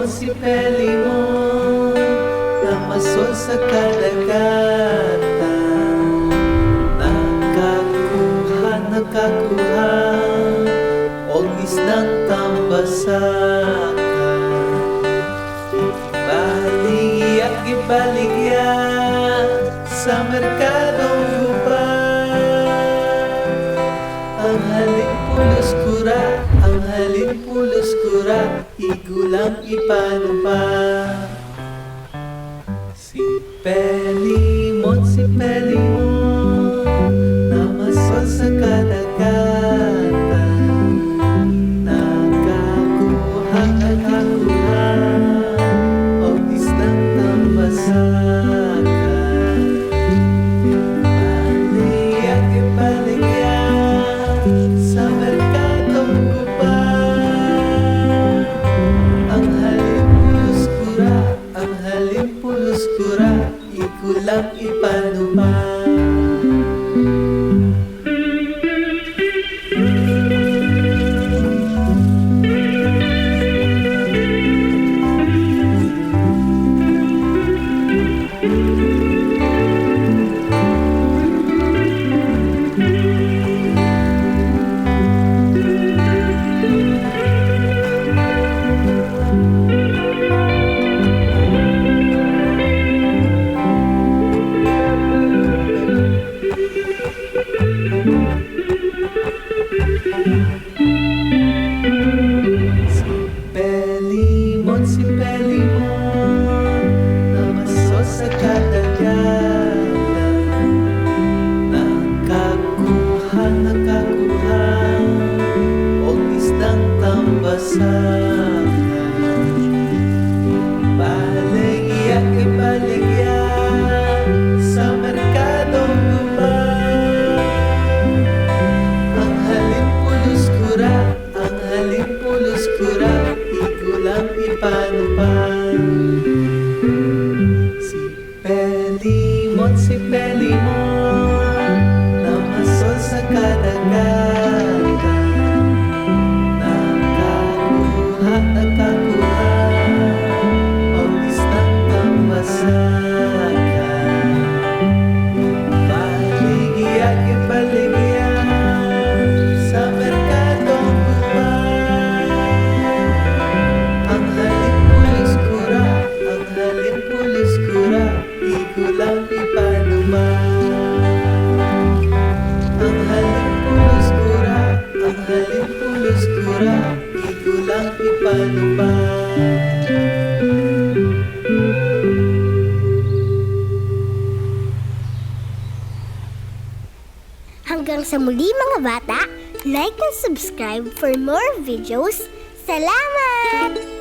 Si Pelimon namasol sa kadagatan, nakakuha og isnang tambasakan. Ibaligya sa merkadong gubat, ang halin pulos kura, igulang ipanupa. Si Pelimon namasol sa kadagatan, nakakuha og isnang tambasakan. Ibaligya sa merkadong gubat, ang halin pulos kura, igulang ipanupa. Si Pelimon namasol sa kadagatan, nakakuha og isnang tambasakan. Ibaligya sa merkadong gubat, ang halin pulos kura, igulang ipanupan. Si Pelimon namasol sa kadagatan, nakakuha og isnang tambasakan. Ibaligya sa merkadong gubat, ang halin pulos kura, igulang ipanuman. Ang halin pulos kura, igulang ipanuman. Hanggang sa muli mga bata, like and subscribe for more videos. Salamat!